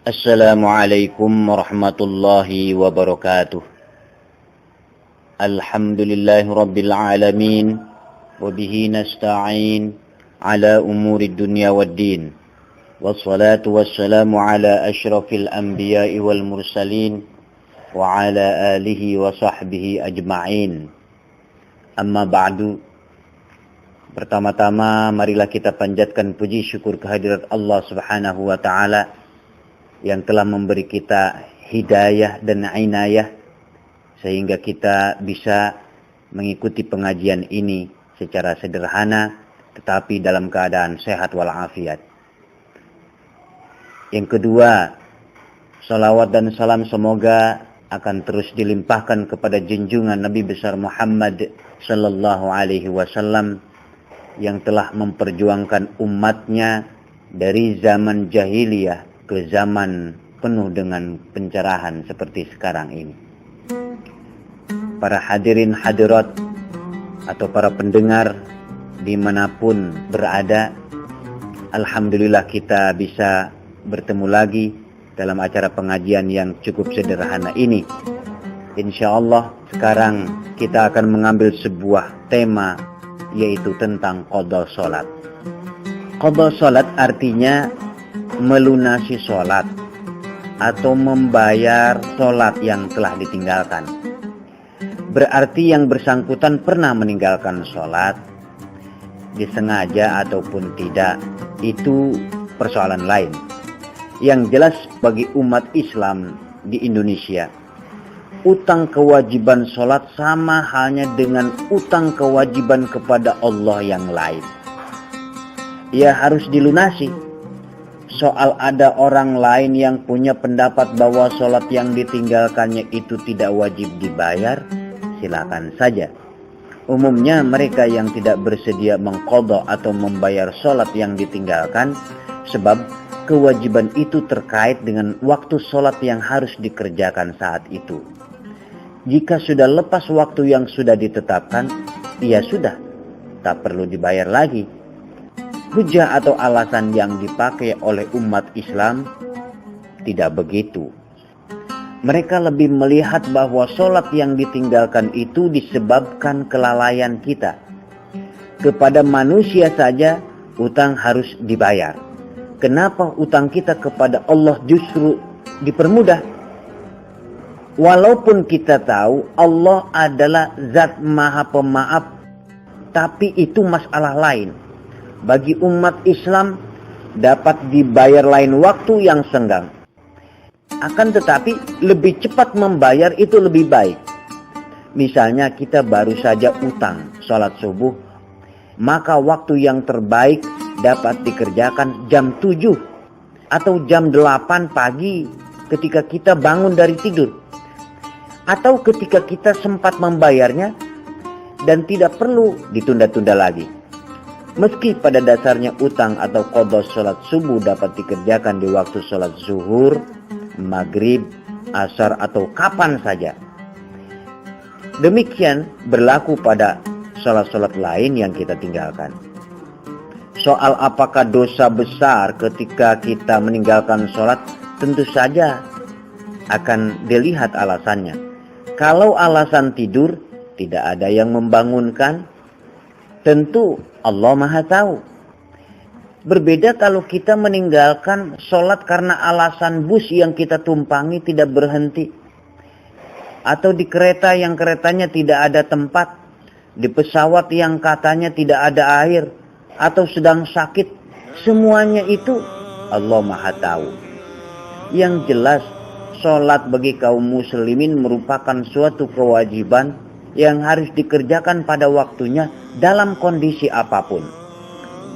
Assalamualaikum warahmatullahi wabarakatuh. Alhamdulillahi rabbil alamin. Wabihi nasta'in ala umuri dunya waddin. Wassalatu wassalamu ala ashrafil anbiya'i wal mursalin. Wa ala alihi wa sahbihi ajma'in. Amma ba'du. Pertama-tama marilah kita panjatkan puji syukur kehadirat Allah subhanahu wa ta'ala yang telah memberi kita hidayah dan inayah sehingga kita bisa mengikuti pengajian ini secara sederhana tetapi dalam keadaan sehat walafiat. Yang kedua, salawat dan salam semoga akan terus dilimpahkan kepada junjungan Nabi besar Muhammad sallallahu alaihi wasallam yang telah memperjuangkan umatnya dari zaman jahiliyah ke zaman penuh dengan pencerahan seperti sekarang ini. Para hadirin hadirat atau para pendengar dimanapun berada, alhamdulillah kita bisa bertemu lagi dalam acara pengajian yang cukup sederhana ini. Insya Allah sekarang kita akan mengambil sebuah tema, yaitu tentang qada sholat. Qada sholat artinya melunasi sholat atau membayar sholat yang telah ditinggalkan. Berarti yang bersangkutan pernah meninggalkan sholat, disengaja ataupun tidak, itu persoalan lain. Yang jelas bagi umat Islam di Indonesia, utang kewajiban sholat sama halnya dengan utang kewajiban kepada Allah yang lain. Ia harus dilunasi. Soal ada orang lain yang punya pendapat bahwa sholat yang ditinggalkannya itu tidak wajib dibayar, silakan saja. Umumnya mereka yang tidak bersedia mengqadha atau membayar sholat yang ditinggalkan, sebab kewajiban itu terkait dengan waktu sholat yang harus dikerjakan saat itu. Jika sudah lepas waktu yang sudah ditetapkan, ya sudah, tak perlu dibayar lagi. Hujah atau alasan yang dipakai oleh umat Islam tidak begitu. Mereka lebih melihat bahwa sholat yang ditinggalkan itu disebabkan kelalaian kita. Kepada manusia saja utang harus dibayar. Kenapa utang kita kepada Allah justru dipermudah? Walaupun kita tahu Allah adalah zat maha pemaaf, tapi itu masalah lain. Bagi umat Islam dapat dibayar lain waktu yang senggang. Akan tetapi lebih cepat membayar itu lebih baik. Misalnya kita baru saja utang sholat subuh, maka waktu yang terbaik dapat dikerjakan jam 7 atau jam 8 pagi ketika kita bangun dari tidur. Atau ketika kita sempat membayarnya dan tidak perlu ditunda-tunda lagi. Meski pada dasarnya utang atau qadha sholat subuh dapat dikerjakan di waktu sholat zuhur, maghrib, asar atau kapan saja. Demikian berlaku pada sholat-sholat lain yang kita tinggalkan. Soal apakah dosa besar ketika kita meninggalkan sholat, tentu saja akan dilihat alasannya. Kalau alasan tidur, tidak ada yang membangunkan, tentu Allah Maha Tahu. Berbeda kalau kita meninggalkan sholat karena alasan bus yang kita tumpangi tidak berhenti. Atau di kereta yang keretanya tidak ada tempat. Di pesawat yang katanya tidak ada air. Atau sedang sakit. Semuanya itu Allah Maha Tahu. Yang jelas sholat bagi kaum muslimin merupakan suatu kewajiban yang harus dikerjakan pada waktunya dalam kondisi apapun.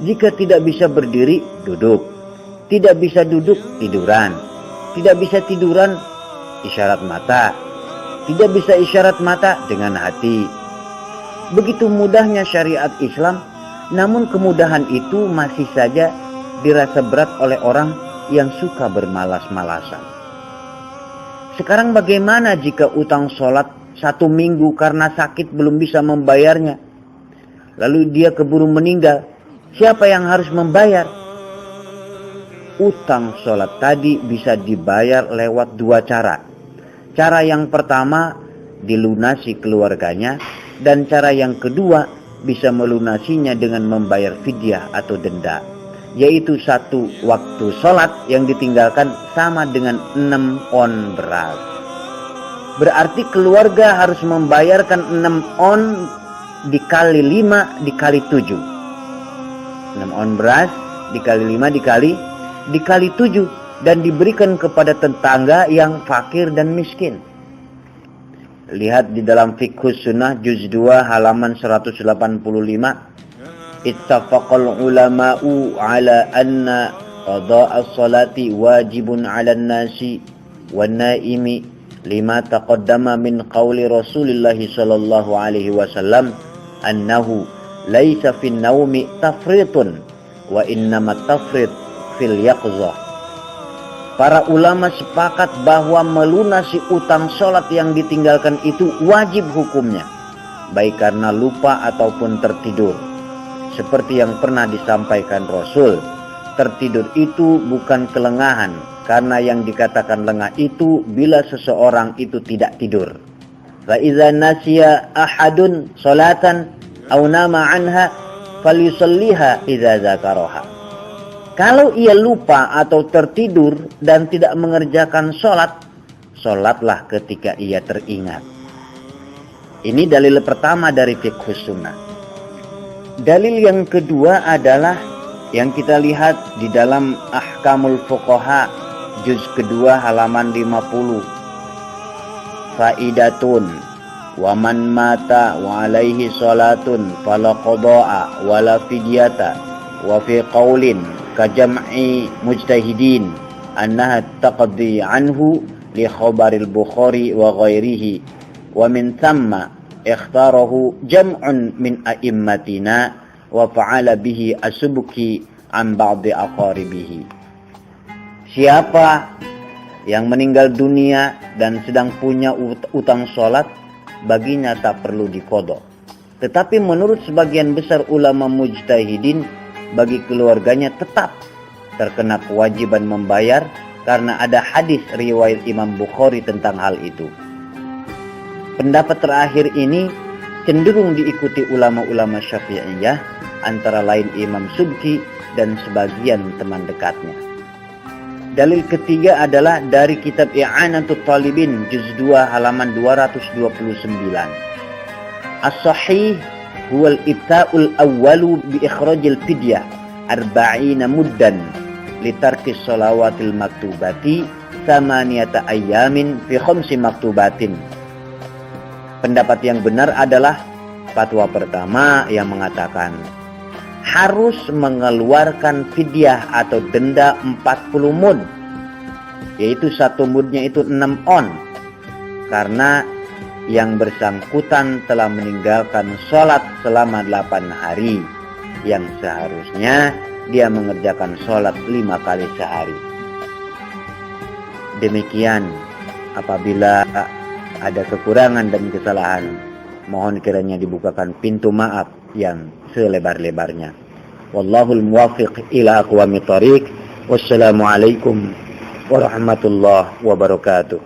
Jika tidak bisa berdiri, duduk. Tidak bisa duduk, tiduran. Tidak bisa tiduran, isyarat mata. Tidak bisa isyarat mata, dengan hati. Begitu mudahnya syariat Islam, namun kemudahan itu masih saja dirasa berat oleh orang yang suka bermalas-malasan. Sekarang bagaimana jika utang sholat 1 minggu karena sakit belum bisa membayarnya? Lalu dia keburu meninggal. Siapa yang harus membayar? utang sholat tadi bisa dibayar lewat dua cara. Cara yang pertama dilunasi keluarganya, dan cara yang kedua bisa melunasinya dengan membayar fidyah atau denda, yaitu 1 waktu sholat yang ditinggalkan sama dengan 6 on beras. Berarti keluarga harus membayarkan 6 on dikali 5 dikali 7. 6 on beras dikali 5 dikali 7, dan diberikan kepada tetangga yang fakir dan miskin. Lihat di dalam Fiqhus Sunnah juz 2 halaman 185. Ittafaqal ulama'u ala anna qada'as salati wajibun 'alan nasi wan naimi lima taqaddama min qawli Rasulillah sallallahu alaihi wasallam annahu laisa fin naumi tafritun wa innamat tafrit fil yaqzah. Para ulama sepakat bahwa melunasi utang sholat yang ditinggalkan itu wajib hukumnya, baik karena lupa ataupun tertidur. Seperti yang pernah disampaikan Rasul, tertidur itu bukan kelengahan, karena yang dikatakan lengah itu bila seseorang itu tidak tidur. Fa idza nasiya ahadun salatan aw nama anha falyusalliha idza dzakaraha. Kalau ia lupa atau tertidur dan tidak mengerjakan sholat, sholatlah ketika ia teringat. Ini dalil pertama dari Fiqhus Sunnah. Dalil yang kedua adalah yang kita lihat di dalam Ahkamul Fuqaha juz kedua halaman 50. Faidatun wa man mata wa alaihi salatun fala qada'a wala fidyata wa fi qaulin kajam'i mujtahidin annaha taqdi anhu li khabaril Bukhari wa ghairihi wa min thamma ikhtarahu jam'un min a'immatina wa fa'ala bihi asubki an ba'di aqaribihi. Siapa yang meninggal dunia dan sedang punya utang sholat, baginya tak perlu diqadha. Tetapi menurut sebagian besar ulama mujtahidin, bagi keluarganya tetap terkena kewajiban membayar karena ada hadis riwayat Imam Bukhari tentang hal itu. Pendapat terakhir ini cenderung diikuti ulama-ulama Syafi'iyah, antara lain Imam Subki dan sebagian teman dekatnya. Dalil ketiga adalah dari kitab I'anatul Talibin juz 2 halaman 229. As-sahih huwal ibta'ul awwalu bi ikhrajil fidyah 40 muddan li tarkis shalawatil maktubati 8 ayyamin fi 5 maktubatin. Pendapat yang benar adalah fatwa pertama yang mengatakan harus mengeluarkan fidyah atau denda 40 mud, yaitu 1 mudnya itu 6 on, karena yang bersangkutan telah meninggalkan sholat selama 8 hari, yang seharusnya dia mengerjakan sholat 5 kali sehari. Demikian, apabila ada kekurangan dan kesalahan, mohon kiranya dibukakan pintu maaf yang selebar-lebarnya. Wallahul muwaffiq ila aqwamit thariq. Wassalamualaikum warahmatullahi wabarakatuh.